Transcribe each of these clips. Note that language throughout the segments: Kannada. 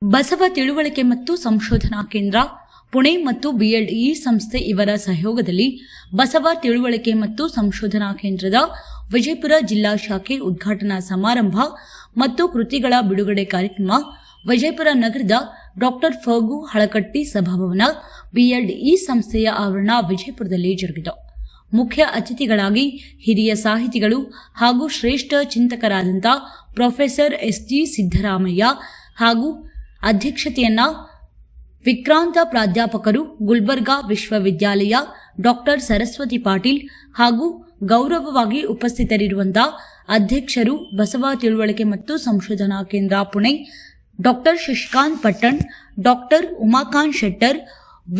ಬಸವ ತಿಳುವಳಿಕೆ ಮತ್ತು ಸಂಶೋಧನಾ ಕೇಂದ್ರ ಪುಣೆ ಮತ್ತು BLE ಸಂಸ್ಥೆ ಇವರ ಸಹಯೋಗದಲ್ಲಿ ಬಸವ ತಿಳುವಳಿಕೆ ಮತ್ತು ಸಂಶೋಧನಾ ಕೇಂದ್ರದ ವಿಜಯಪುರ ಜಿಲ್ಲಾ ಶಾಖೆ ಉದ್ಘಾಟನಾ ಸಮಾರಂಭ ಮತ್ತು ಕೃತಿಗಳ ಬಿಡುಗಡೆ ಕಾರ್ಯಕ್ರಮ ವಿಜಯಪುರ ನಗರದ ಡಾಕ್ಟರ್ ಫಗು ಹಳಕಟ್ಟಿ ಸಭಾಭವನ BLE ಸಂಸ್ಥೆಯ ಆವರಣ ವಿಜಯಪುರದಲ್ಲಿ ಜರುಗಿತು. ಮುಖ್ಯ ಅತಿಥಿಗಳಾಗಿ ಹಿರಿಯ ಸಾಹಿತಿಗಳು ಹಾಗೂ ಶ್ರೇಷ್ಠ ಚಿಂತಕರಾದಂಥ ಪ್ರೊಫೆಸರ್ SG ಸಿದ್ದರಾಮಯ್ಯ ಹಾಗೂ ಅಧ್ಯಕ್ಷತೆಯನ್ನ ವಿಕ್ರಾಂತ ಪ್ರಾಧ್ಯಾಪಕರು ಗುಲ್ಬರ್ಗಾ ವಿಶ್ವವಿದ್ಯಾಲಯ ಡಾಕ್ಟರ್ ಸರಸ್ವತಿ ಪಾಟೀಲ್ ಹಾಗೂ ಗೌರವವಾಗಿ ಉಪಸ್ಥಿತರಿರುವಂತಹ ಅಧ್ಯಕ್ಷರು ಬಸವ ತಿಳುವಳಿಕೆ ಮತ್ತು ಸಂಶೋಧನಾ ಕೇಂದ್ರ ಪುಣೆ ಡಾಕ್ಟರ್ ಶಶಿಕಾಂತ್ ಪಟ್ಟಣ್, ಡಾಕ್ಟರ್ ಉಮಾಕಾಂತ್ ಶೆಟ್ಟರ್,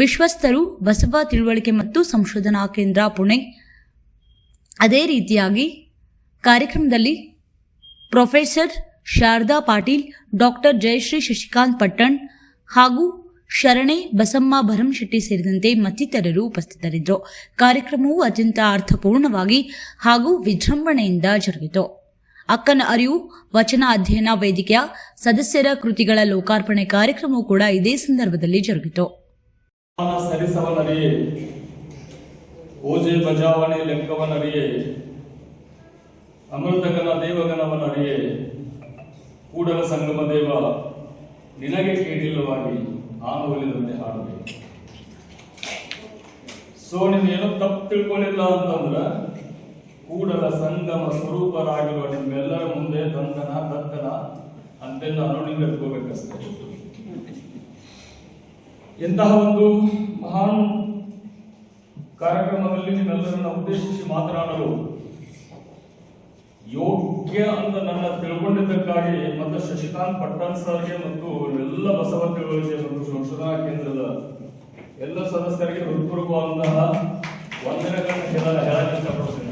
ವಿಶ್ವಸ್ತರು ಬಸವ ತಿಳುವಳಿಕೆ ಮತ್ತು ಸಂಶೋಧನಾ ಕೇಂದ್ರ ಪುಣೆ. ಅದೇ ರೀತಿಯಾಗಿ ಕಾರ್ಯಕ್ರಮದಲ್ಲಿ ಪ್ರೊಫೆಸರ್ ಶಾರದಾ ಪಾಟೀಲ್, ಡಾಕ್ಟರ್ ಜಯಶ್ರೀ ಶಶಿಕಾಂತ್ ಪಟ್ಟಣ್ ಹಾಗೂ ಶರಣೆ ಬಸಮ್ಮ ಭರಮಶೆಟ್ಟಿ ಸೇರಿದಂತೆ ಮತ್ತಿತರರು ಉಪಸ್ಥಿತರಿದ್ದರು. ಕಾರ್ಯಕ್ರಮವು ಅತ್ಯಂತ ಅರ್ಥಪೂರ್ಣವಾಗಿ ಹಾಗೂ ವಿಜೃಂಭಣೆಯಿಂದ ಜರುಗಿತು. ಅಕ್ಕನ ಅರಿವು ವಚನ ಅಧ್ಯಯನ ವೇದಿಕೆಯ ಸದಸ್ಯರ ಕೃತಿಗಳ ಲೋಕಾರ್ಪಣೆ ಕಾರ್ಯಕ್ರಮವೂ ಕೂಡ ಇದೇ ಸಂದರ್ಭದಲ್ಲಿ ಜರುಗಿತು. ಓಜೆ ಬಜಾವಣೆ ಲೆಕ್ಕವನರಿಯೇ, ಅಮೃತಗನ ದೇವಗಣವನರಿಯೇ, ಕೂಡಲ ಸಂಗಮ ದೇವ ನಿನಗೆ ಕೇಳಿಲ್ಲವಾಗಿ ಆನವಲಿದಂತೆ ಹಾಡಬೇಕು. ಸೊ ನೀವೇನೋ ತಪ್ಪು ತಿಳ್ಕೊಳ್ಳಿಲ್ಲ ಅಂತಂದ್ರ ಕೂಡಲ ಸಂಗಮ ಸ್ವರೂಪರಾಗಿರುವ ನಿಮ್ಮೆಲ್ಲರ ಮುಂದೆ ದಂತನ ಅಂತೆಲ್ಲ ನೋಡಿ ಕಟ್ಕೋಬೇಕಷ್ಟೇ. ಇಂತಹ ಒಂದು ಮಹಾನ್ ಕಾರ್ಯಕ್ರಮದಲ್ಲಿ ನಿಮ್ಮೆಲ್ಲರನ್ನ ಉದ್ದೇಶಿಸಿ ಮಾತನಾಡಲು ಯೋಗ್ಯ ಅಂತ ನನ್ನ ತಿಳ್ಕೊಂಡಿದ್ದಕ್ಕಾಗಿ ಮತ್ತು ಶಶಿಕಾಂತ್ ಪಟ್ಟಣ್ ಸರ್ಗೆ ಮತ್ತು ಎಲ್ಲ ಬಸವ ತಿಳುವಳಿಕೆ ಮತ್ತು ಸಂಶೋಧನಾ ಕೇಂದ್ರದ ಎಲ್ಲ ಸದಸ್ಯರಿಗೆ ಹೃತ್ಪೂರ್ವಕವಾದಂತಹ ವಂದನೆಗಳನ್ನು ಹೇಳಕ್ಕೆ ಇಷ್ಟಪಡ್ತೀನಿ.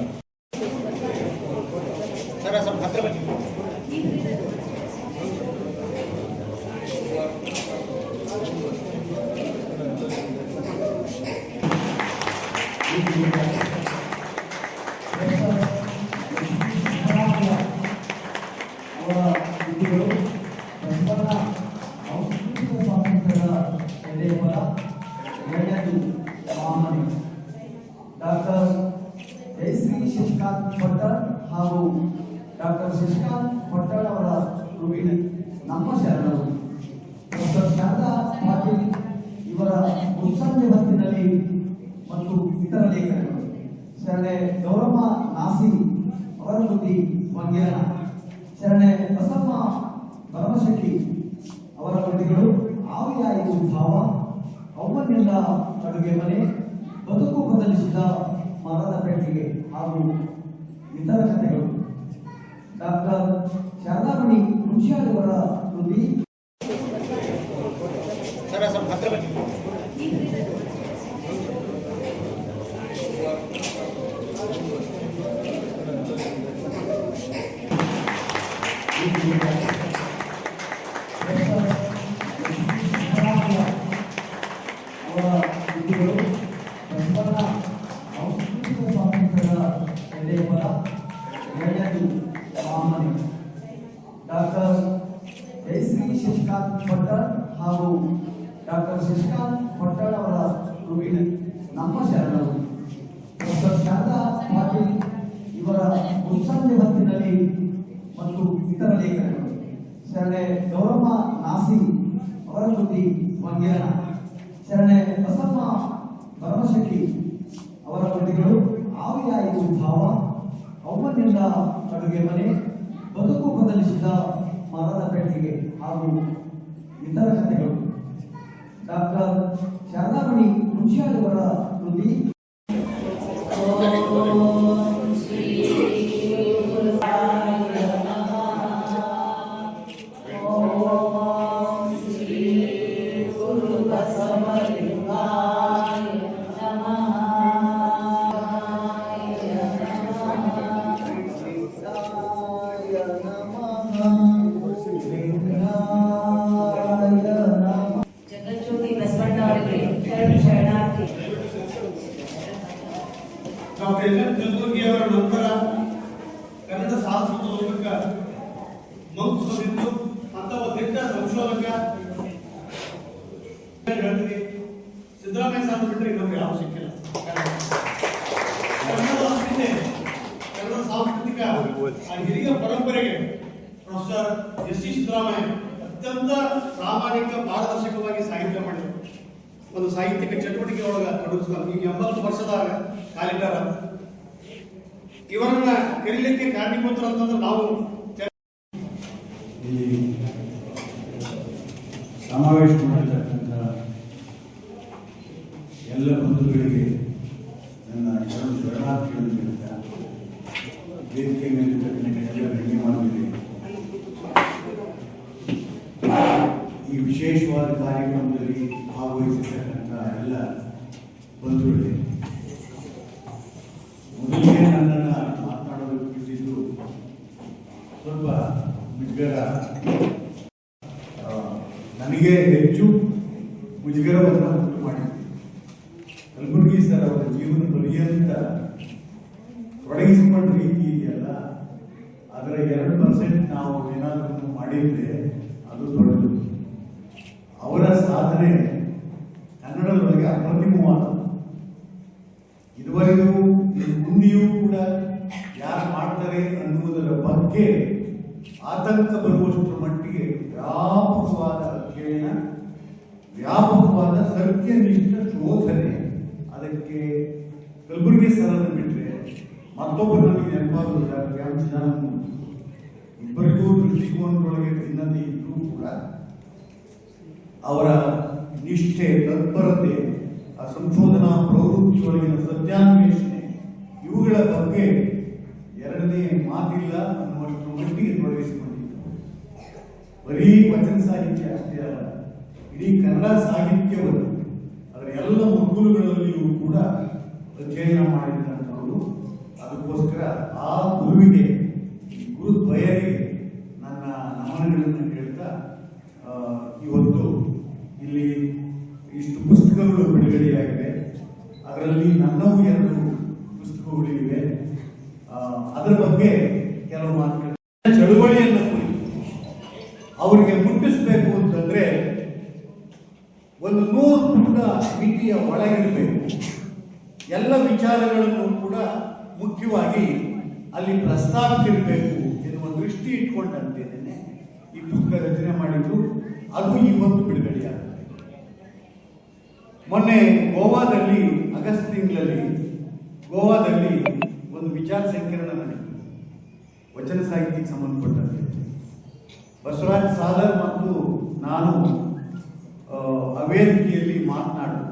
ಡಾಕ್ಟರ್ ಜಯಶ್ರೀ ಶಶಿಕಾಂತ್ ಪಟ್ಟಣ್ ಹಾಗೂ ಡಾಕ್ಟರ್ ಶಶಿಕಾಂತ್ ಪಟ್ಟಣ್ ಅವರ ಕೃತಿ ನಮ್ಮ ಶರಣರು. ಡಾಕ್ಟರ್ ಶಾರದಾ ಪಾಟೀಲ್ ಇವರ ಮುತ್ಸಂಜೆ ಹೊತ್ತಿನಲ್ಲಿ ಮತ್ತು ಇತರ ಲೇಖನಗಳು, ಶರಣೆ ಗೌರಮ್ಮ ನಾಸಿ ಅವರ ಕೃತಿ ಮಂಗೇರಣ, ಶರಣೆ ಬಸಮ್ಮ ಭರಮಶೆಟ್ಟಿ ಅವರ ಕೃತಿಗಳು ಆವಿಯಾಯಿತು ಭಾವ, ಅವ್ವನಿಂದ ಅಡುಗೆ ಮನೆ, ಬದುಕು ಬದಲಿಸಿದ ಮರದ ಪೆಟ್ಟಿಗೆ ಹಾಗೂ ಇತರ ಕಥೆಗಳು. ಡಾಕ್ಟರ್ ಶಾರದಾಮಣಿ ಮುಂಚಿಯಾದವರ ಕೃತಿ ಡಾಕ್ಟರ್ ಜಯಶ್ರೀ ಶಶಿಕಾಂತ್ ಪಟ್ಟಣ್ ಹಾಗೂ ಡಾಕ್ಟರ್ ಶಶಿಕಾಂತ್ ಪಟ್ಟಣ್ ಅವರ ಕೃತಿ ನಮ್ಮ ಶರಣರು. ಡಾಕ್ಟರ್ ಶಾರದಾ ಪಾಟೀಲ್ ಇವರ ಮುತ್ಸಂಜೆ ಹೊತ್ತಿನಲ್ಲಿ ಮತ್ತು ಇತರ ಲೇಖನಗಳು, ಶರಣೆ ಗೌರಮ್ಮ ನಾಸಿ ಅವರ ಕೃತಿ ಮಂಗೇರಣ, ಶರಣೆ ಬಸಮ್ಮ ಭರಮಶೆಟ್ಟಿ ಅವರ ಕೃತಿಗಳು ಆವಿಯಾಯಿತು ಭಾವ, ಅವ್ವನಿಂದ ಅಡುಗೆ ಮನೆ, ಬದುಕು ಬದಲಿಸಿದ ಮರದ ಪೆಟ್ಟಿಗೆ ಹಾಗೂ ಇತರ ಕಥೆಗಳು. ಡಾಕ್ಟರ್ ಶಾರದಾಮಣಿ ಮುಂಚಿಯಾದವರ ಕೃತಿ ಹೇಳ್ತೀನಿ, ಸಿದ್ದರಾಮಯ್ಯ ಸಾಹೇಬ್ ಬಿಟ್ಟರೆ ಇನ್ನೊಬ್ರು ಯಾವ ಸಿಕ್ಕಿಲ್ಲ. ಕನ್ನಡದ ಅಸ್ಮಿತೆ, ಕನ್ನಡದ ಸಾಂಸ್ಕೃತಿಕ ಆ ಹಿರಿಯ ಪರಂಪರೆಗೆ ಪ್ರೊಫೆಸರ್ ಎಸ್.ಟಿ. ಸಿದ್ದರಾಮಯ್ಯ ಅತ್ಯಂತ ಪ್ರಾಮಾಣಿಕ ಪಾರದರ್ಶಕವಾಗಿ ಸಾಹಿತ್ಯ ಮಾಡಿದರು. ಒಂದು ಸಾಹಿತ್ಯಿಕ ಚಟುವಟಿಕೆ ಒಳಗೆ ತೊಡಗಿಸ್ಕೊಂಡು ಈಗ 80 ವರ್ಷದಾಗ ಕಾಲಿಟ್ಟಾರ. ಇವರನ್ನ ಕರೀಲಿಕ್ಕೆ ಕಾರಣೀಭೂತರು ಅಂತಂದ್ರೆ ನಾವು ಈ ಸಮಾವೇಶ ಮಾಡಿರ್ತಕ್ಕಂಥ ಎಲ್ಲ ಬಂಧುಗಳಿಗೆ ನನ್ನ ಶರಣಾರ್ಥಿಗಳನ್ನು ಹೇಳ್ತಾ ವೇದಿಕೆ ಮೇಲಿರ್ತಕ್ಕಂಥ ಎಲ್ಲ ಧನ್ಯವಾದಗಳಿದೆ. ಈ ವಿಶೇಷವಾದ ಕಾರ್ಯಕ್ರಮದಲ್ಲಿ ಭಾಗವಹಿಸಿರ್ತಕ್ಕಂಥ ಎಲ್ಲ ಬಂಧುಗಳಿಗೆ ಮೊದಲಿಗೆ ನನ್ನನ್ನು ಮಾತನಾಡೋದಕ್ಕೆ ಬಿಟ್ಟಿದ್ದು ಸ್ವಲ್ಪ ಮುಜುಗರ, ನನಗೆ ಹೆಚ್ಚು ಮುಜುಗರವನ್ನು ಉಂಟು ಮಾಡಿದೆ. ಕಲಬುರ್ಗಿ ಸರ್ ಅವರ ಜೀವನ ಪರ್ಯಂತ ತೊಡಗಿಸಿಕೊಂಡ ರೀತಿ ಇದೆಯಲ್ಲ, ಅದರ 2% ನಾವು ಏನಾದರೂ ಮಾಡಿದ್ರೆ ಅದು ದೊಡ್ಡದು. ಅವರ ಸಾಧನೆ ಕನ್ನಡದೊಳಗೆ ಅಪ್ರತಿಮವಾದ, ಇದುವರೆಗೂ ಮುಂದೆಯೂ ಕೂಡ ಯಾರು ಮಾಡ್ತಾರೆ ಅನ್ನುವುದರ ಬಗ್ಗೆ ಆತಂಕ ಬರುವಷ್ಟರ ಮಟ್ಟಿಗೆ ವ್ಯಾಪಕವಾದ ಅಧ್ಯಯನ, ವ್ಯಾಪಕವಾದ ಸತ್ಯನಿಷ್ಠ ಶೋಧನೆ. ಅದಕ್ಕೆ ಕಲಬುರ್ಗಿ ಸರನ್ನು ಬಿಟ್ಟರೆ ಮತ್ತೊಬ್ಬರು ನನಗೆ ನೆನಪಾಗುವುದು ಡಾಕ್ಟರ್ ಎಂ ಚಿದಾನಂದಮೂರ್ತಿ. ಇಬ್ಬರಿಗೂ ದೃಷ್ಟಿಕೋನದೊಳಗೆ ಭಿನ್ನತೆ ಇದ್ದರೂ ಕೂಡ ಅವರ ನಿಷ್ಠೆ, ತತ್ಪರತೆ, ಆ ಸಂಶೋಧನಾ ಪ್ರವೃತ್ತಿಯೊಳಗಿನ ಸತ್ಯಾನ್ವೇಷಣೆ, ಇವುಗಳ ಬಗ್ಗೆ ಎರಡನೇ ಮಾತಿಲ್ಲ ಅನ್ನುವಷ್ಟು ಮಟ್ಟಿಗೆ ತೊಡಗಿಸಿಕೊಂಡಿದ್ದಾರೆ. ಬರೀ ವಚನ ಸಾಹಿತ್ಯ ಅಷ್ಟೇ ಅಲ್ಲ, ಇಡೀ ಕನ್ನಡ ಸಾಹಿತ್ಯವನ್ನು ಅದರ ಎಲ್ಲ ಮಗ್ಗುಲುಗಳಲ್ಲಿಯೂ ಕೂಡ ಅಧ್ಯಯನ ಮಾಡಿದಂಥವರು. ಅದಕ್ಕೋಸ್ಕರ ಆ ಗುರುವಿಗೆ, ಗುರುದ್ವಯರಿಗೆ ನನ್ನ ನಮನಗಳನ್ನು ಹೇಳ್ತಾ, ಇವತ್ತು ಇಲ್ಲಿ ಇಷ್ಟು ಪುಸ್ತಕಗಳು ಬಿಡುಗಡೆಯಾಗಿವೆ. ಅದರಲ್ಲಿ ನನ್ನವು 2 ಪುಸ್ತಕಗಳಿವೆ. ಅದರ ಬಗ್ಗೆ ಕೆಲವು ಮಾತುಗಳು. ಚಳುವಳಿಯನ್ನು ಅವರಿಗೆ ಮುಟ್ಟಿಸಬೇಕು ಅಂತಂದ್ರೆ ಒಂದು 100 ಪುಟ ಮಿತಿಯ ಒಳಗಿರಬೇಕು. ಎಲ್ಲ ವಿಚಾರಗಳನ್ನು ಕೂಡ ಮುಖ್ಯವಾಗಿ ಅಲ್ಲಿ ಪ್ರಸ್ತಾಪಿಸಿರಬೇಕು ಎನ್ನುವ ದೃಷ್ಟಿ ಇಟ್ಕೊಂಡಂತೇನೆ ಈ ಪುಸ್ತಕ ರಚನೆ ಮಾಡಿದ್ದು. ಅದು ಇವತ್ತು ಬಿಡುಗಡೆಯಾಗುತ್ತೆ. ಮೊನ್ನೆ ಗೋವಾದಲ್ಲಿ ಆಗಸ್ಟ್ ತಿಂಗಳಲ್ಲಿ ಗೋವಾದಲ್ಲಿ ಒಂದು ವಿಚಾರ ಸಂಕಿರಣ ನಡೆಯಿತು, ವಚನ ಸಾಹಿತ್ಯಕ್ಕೆ ಸಂಬಂಧಪಟ್ಟಂತೆ. ಬಸವರಾಜ್ ಸಾದರ್ ಮತ್ತು ನಾನು ಆ ವೇದಿಕೆಯಲ್ಲಿ ಮಾತನಾಡಿ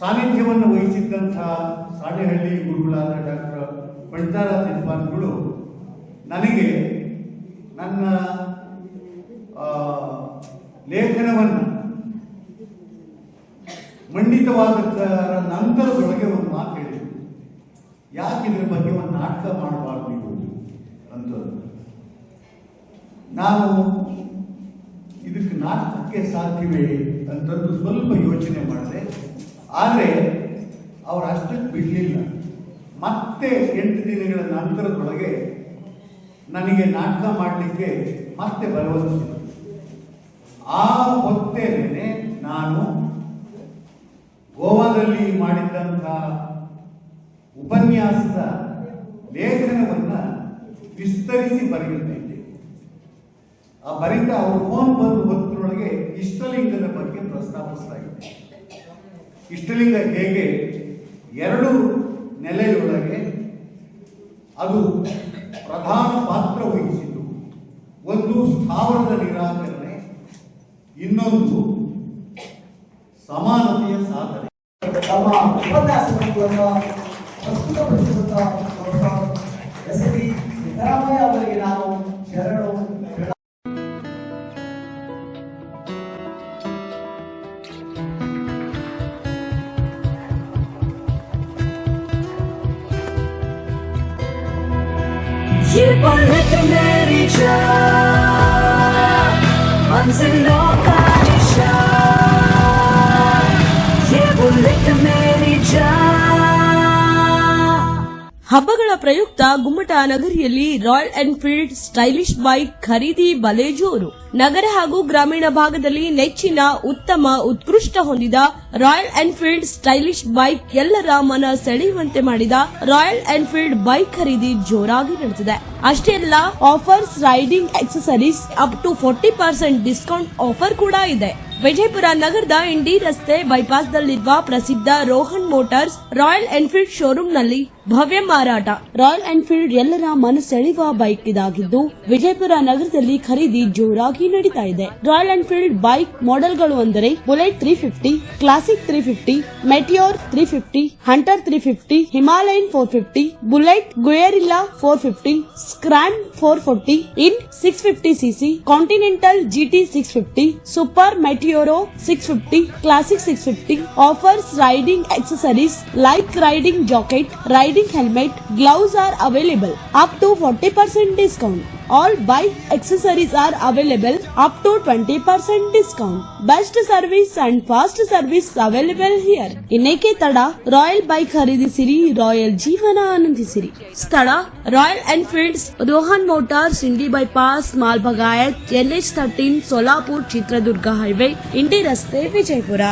ಸಾನ್ನಿಧ್ಯವನ್ನು ವಹಿಸಿದ್ದಂಥ ಸಾಣೆಹಳ್ಳಿ ಗುರುಗಳಾದ ಡಾಕ್ಟರ್ ಪಂಡಿತಾರಾಮ್ ನಿಸ್ವಾಮಿಗಳು ನನಗೆ ನನ್ನ ಲೇಖನವನ್ನು ಮಂಡಿತವಾದ ನಂತರದೊಳಗೆ ಒಂದು ಮಾತು ಹೇಳಿದರು, ಯಾಕೆ ಇದ್ರ ಬಗ್ಗೆ ಒಂದು ನಾಟಕ ಮಾಡಬಾರ್ದು ನೀವು ಅಂತ. ನಾನು ಇದಕ್ಕೆ ನಾಟಕಕ್ಕೆ ಸಾಧ್ಯವೇ ಅಂತಂದು ಸ್ವಲ್ಪ ಯೋಚನೆ ಮಾಡಿದೆ. ಆದರೆ ಅವರು ಅಷ್ಟಕ್ಕೆ ಬಿಡಲಿಲ್ಲ. ಮತ್ತೆ 8 ದಿನಗಳ ನಂತರದೊಳಗೆ ನನಗೆ ನಾಟಕ ಮಾಡಲಿಕ್ಕೆ ಮತ್ತೆ ಭರವಸೆ. ಆ ಹೊತ್ತೇನೆ ನಾನು ಗೋವಾದಲ್ಲಿ ಮಾಡಿದ್ದಂಥ ಉಪನ್ಯಾಸದ ಲೇಖನವನ್ನು ವಿಸ್ತರಿಸಿ ಬರೆಯುತ್ತಿದ್ದೆ. ಆ ಬರಿತ ಅವರು ಫೋನ್ ಬಂದು ಹೊತ್ತರೊಳಗೆ ಇಷ್ಟಲಿಂಗದ ಬಗ್ಗೆ ಪ್ರಸ್ತಾಪಿಸ್ತಾ ಇದ್ದೆ. ಇಷ್ಟಲಿಂಗ ಹೇಗೆ 2 ನೆಲೆಯೊಳಗೆ ಅದು ಪ್ರಧಾನ ಪಾತ್ರ ವಹಿಸಿತು. ಒಂದು ಸ್ಥಾವರದ ನಿರಾಕರಣೆ, ಇನ್ನೊಂದು ಸಮಾನತೆಯ ಸಾಧನೆ. ತಮ್ಮ ಉಪನ್ಯಾಸಗಳನ್ನು ಪ್ರಸ್ತುತಪಡಿಸಿದಂಥ ಡಾಕ್ಟರ್ ಎಸ್.ಟಿ. ಸಿದ್ದರಾಮಯ್ಯ ಅವರಿಗೆ ನಾನು ಶರಣು. ये पलक मेरी जान मंजिलों का निशान, ये बुलेट मेरी जान. ಹಬ್ಬಗಳ ಪ್ರಯುಕ್ತ ಗುಮ್ಮಟ ನಗರಿಯಲ್ಲಿ ರಾಯಲ್ ಎನ್ಫೀಲ್ಡ್ ಸ್ಟೈಲಿಶ್ ಬೈಕ್ ಖರೀದಿ ಬಲೆ ಜೋರು. ನಗರ ಹಾಗೂ ಗ್ರಾಮೀಣ ಭಾಗದಲ್ಲಿ ನೆಚ್ಚಿನ ಉತ್ತಮ ಉತ್ಕೃಷ್ಟ ಹೊಂದಿದ ರಾಯಲ್ ಎನ್ಫೀಲ್ಡ್ ಸ್ಟೈಲಿಶ್ ಬೈಕ್ ಎಲ್ಲರ ಮನ ಸೆಳೆಯುವಂತೆ ಮಾಡಿದ ರಾಯಲ್ ಎನ್ಫೀಲ್ಡ್ ಬೈಕ್ ಖರೀದಿ ಜೋರಾಗಿ ನಡೆದಿದೆ. ಅಷ್ಟೇ ಅಲ್ಲ, offers, riding accessories up to 40% discount offer ಕೂಡ ಇದೆ. ವಿಜಯಪುರ ನಗರದ ಇಂಡಿ ರಸ್ತೆ ಬೈಪಾಸ್ನಲ್ಲಿರುವ ಪ್ರಸಿದ್ಧ ರೋಹನ್ ಮೋಟಾರ್ಸ್ ರಾಯಲ್ ಎನ್ಫೀಲ್ಡ್ ಶೋರೂಂನಲ್ಲಿ ಭವ್ಯ ಮಾರಾಟ. ರಾಯಲ್ ಎನ್ಫೀಲ್ಡ್ ಎಲ್ಲರ ಮನಸೆಳೆಯುವ ಬೈಕ್ ಇದಾಗಿದ್ದು ವಿಜಯಪುರ ನಗರದಲ್ಲಿ ಖರೀದಿ ಜೋರಾಗಿ ನಡೀತಾ ಇದೆ. ರಾಯಲ್ ಎನ್ಫೀಲ್ಡ್ ಬೈಕ್ ಮಾಡೆಲ್ಗಳು ಅಂದರೆ bullet 350, classic 350, meteor 350, hunter 350, Himalayan 450, bullet guerrilla 450, scram 440 in 650cc, continental GT 650, super meteor 650, classic 650. Offers, riding accessories like riding jacket, riding helmet, gloves are available up to 40% discount. All bike accessories are available up to 20% discount. Best service and fast service available here. ಇನ್ನೇಕೆ ತಡ, ರಾಯಲ್ ಬೈಕ್ ಖರೀದಿಸಿರಿ, ರಾಯಲ್ ಜೀವನ ಆನಂದಿಸಿರಿ. ಸ್ಥಳ royal Enfield's Rohan motors, Indi bypass, Malbagayat, NH13, Solapur Chitradurga highway, Indi ರಸ್ತೆ, ವಿಜಯಪುರ.